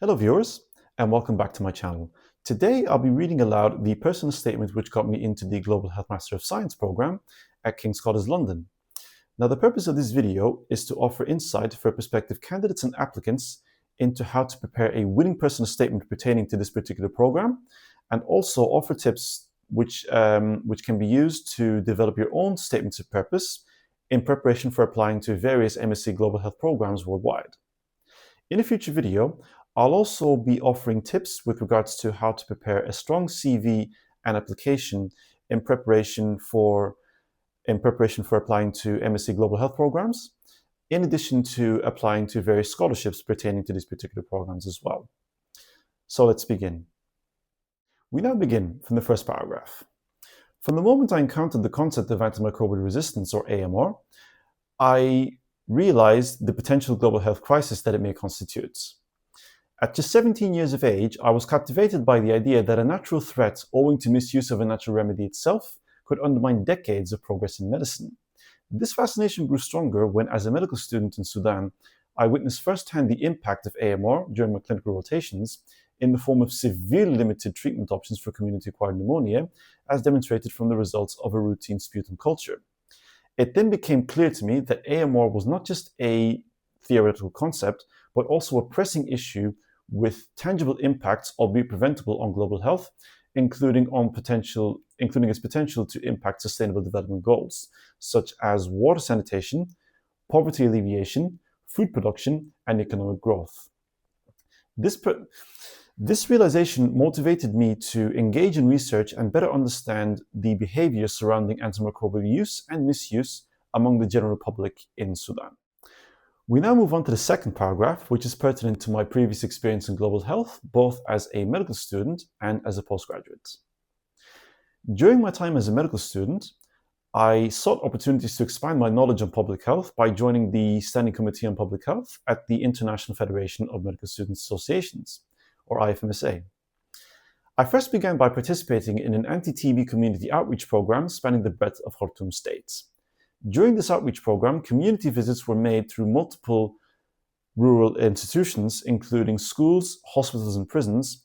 Hello viewers, and welcome back to my channel. Today I'll be reading aloud the personal statement which got me into the Global Health Master of Science program at King's College London. Now the purpose of this video is to offer insight for prospective candidates and applicants into how to prepare a winning personal statement pertaining to this particular program, and also offer tips which can be used to develop your own statements of purpose in preparation for applying to various MSc Global Health programs worldwide. In a future video, I'll also be offering tips with regards to how to prepare a strong CV and application in preparation for applying to MSc Global Health programs, in addition to applying to various scholarships pertaining to these particular programs as well. So let's begin. We now begin from the first paragraph. From the moment I encountered the concept of antimicrobial resistance, or AMR, I realized the potential global health crisis that it may constitute. At just 17 years of age, I was captivated by the idea that a natural threat owing to misuse of a natural remedy itself could undermine decades of progress in medicine. This fascination grew stronger when, as a medical student in Sudan, I witnessed firsthand the impact of AMR during my clinical rotations in the form of severely limited treatment options for community-acquired pneumonia, as demonstrated from the results of a routine sputum culture. It then became clear to me that AMR was not just a theoretical concept, but also a pressing issue with tangible impacts, albeit preventable, on global health, including its potential to impact sustainable development goals, such as water sanitation, poverty alleviation, food production, and economic growth. This realization motivated me to engage in research and better understand the behaviors surrounding antimicrobial use and misuse among the general public in Sudan. We now move on to the second paragraph, which is pertinent to my previous experience in global health, both as a medical student and as a postgraduate. During my time as a medical student, I sought opportunities to expand my knowledge on public health by joining the Standing Committee on Public Health at the International Federation of Medical Students Associations, or IFMSA. I first began by participating in an anti-TB community outreach program spanning the breadth of Khartoum state. During this outreach program, community visits were made through multiple rural institutions, including schools, hospitals, and prisons,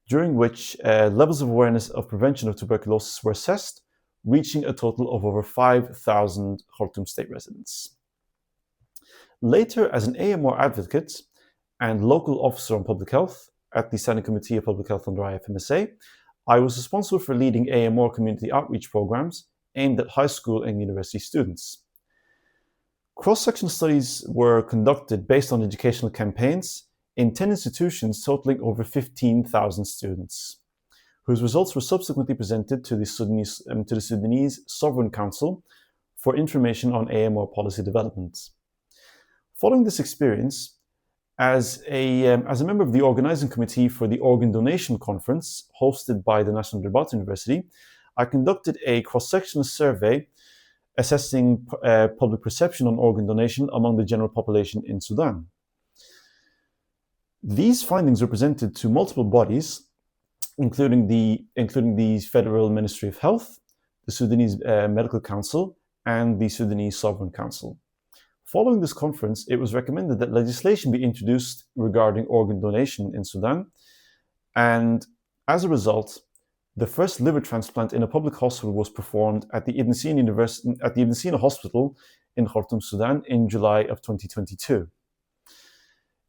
during which levels of awareness of prevention of tuberculosis were assessed, reaching a total of over 5,000 Khartoum state residents. Later, as an AMR advocate and local officer on public health at the Standing Committee of Public Health under IFMSA, I was responsible for leading AMR community outreach programs aimed at high school and university students. Cross-sectional studies were conducted based on educational campaigns in 10 institutions totaling over 15,000 students, whose results were subsequently presented to the Sudanese Sovereign Council for information on AMR policy development. Following this experience, as a member of the organizing committee for the Organ Donation Conference hosted by the National Debat University, I conducted a cross-sectional survey assessing public perception on organ donation among the general population in Sudan. These findings were presented to multiple bodies, including the Federal Ministry of Health, the Sudanese Medical Council, and the Sudanese Sovereign Council. Following this conference, it was recommended that legislation be introduced regarding organ donation in Sudan, and as a result, the first liver transplant in a public hospital was performed at the Ibn Sina Hospital in Khartoum, Sudan in July of 2022.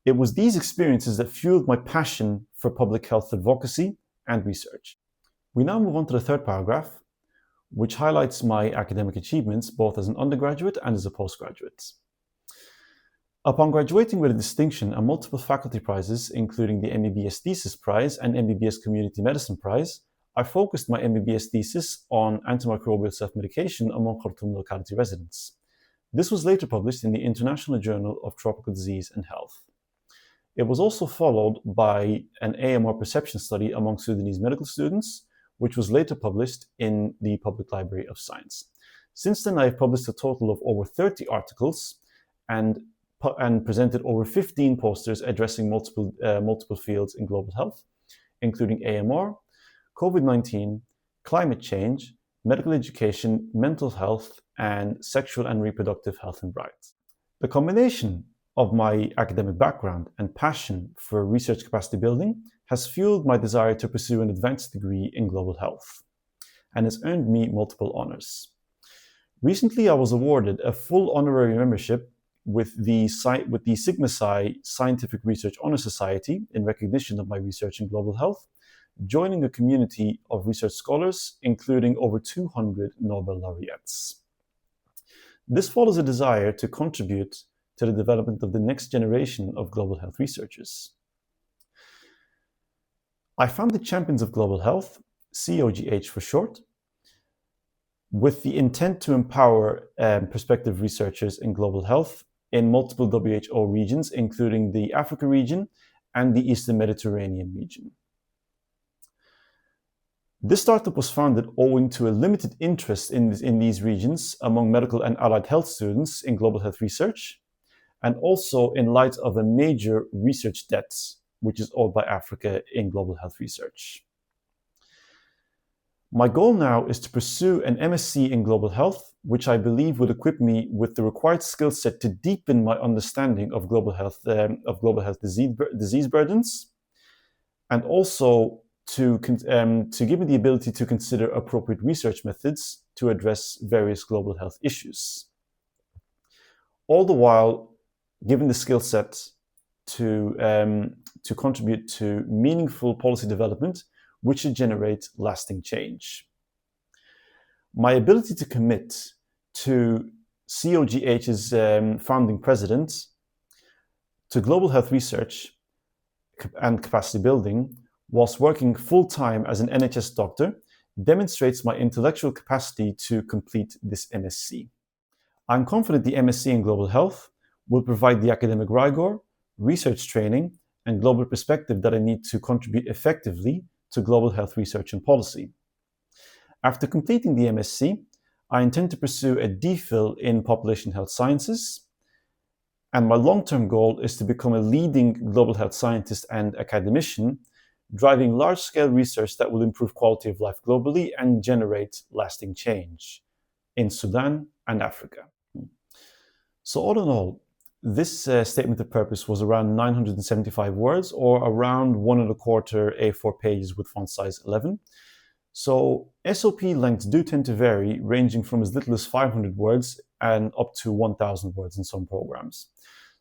It was these experiences that fueled my passion for public health advocacy and research. We now move on to the third paragraph, which highlights my academic achievements both as an undergraduate and as a postgraduate. Upon graduating with a distinction and multiple faculty prizes, including the MBBS Thesis Prize and MBBS Community Medicine Prize, I focused my MBBS thesis on antimicrobial self-medication among Khartoum locality residents. This was later published in the International Journal of Tropical Disease and Health. It was also followed by an AMR perception study among Sudanese medical students, which was later published in the Public Library of Science. Since then, I have published a total of over 30 articles and presented over 15 posters addressing multiple fields in global health, including AMR, COVID-19, climate change, medical education, mental health, and sexual and reproductive health and rights. The combination of my academic background and passion for research capacity building has fueled my desire to pursue an advanced degree in global health and has earned me multiple honors. Recently, I was awarded a full honorary membership with the Sigma Psi Scientific Research Honor Society in recognition of my research in global health, joining a community of research scholars, including over 200 Nobel laureates. This follows a desire to contribute to the development of the next generation of global health researchers. I founded Champions of Global Health, COGH for short, with the intent to empower prospective researchers in global health in multiple WHO regions, including the Africa region and the Eastern Mediterranean region. This startup was founded owing to a limited interest in these regions among medical and allied health students in global health research, and also in light of a major research debt, which is owed by Africa in global health research. My goal now is to pursue an MSc in global health, which I believe would equip me with the required skill set to deepen my understanding of global health disease burdens, and also to give me the ability to consider appropriate research methods to address various global health issues. All the while, given the skill set to contribute to meaningful policy development, which should generate lasting change. My ability to commit to COGH's founding president, to global health research and capacity building, whilst working full-time as an NHS doctor, demonstrates my intellectual capacity to complete this MSc. I'm confident the MSc in global health will provide the academic rigor, research training, and global perspective that I need to contribute effectively to global health research and policy. After completing the MSc, I intend to pursue a DPhil in population health sciences, and my long-term goal is to become a leading global health scientist and academician, driving large-scale research that will improve quality of life globally and generate lasting change in Sudan and Africa. So all in all, this statement of purpose was around 975 words, or around 1¼ A4 pages with font size 11. So SOP lengths do tend to vary, ranging from as little as 500 words and up to 1,000 words in some programs.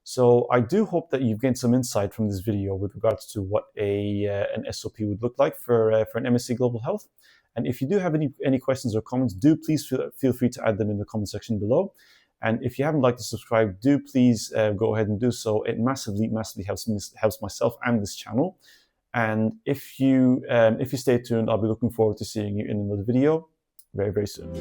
So I do hope that you've gained some insight from this video with regards to what an SOP would look like for an MSc Global Health. And if you do have any questions or comments, do please feel free to add them in the comment section below. And if you haven't liked to subscribe, do please go ahead and do so. It massively helps myself and this channel. And if you stay tuned, I'll be looking forward to seeing you in another video very, very soon.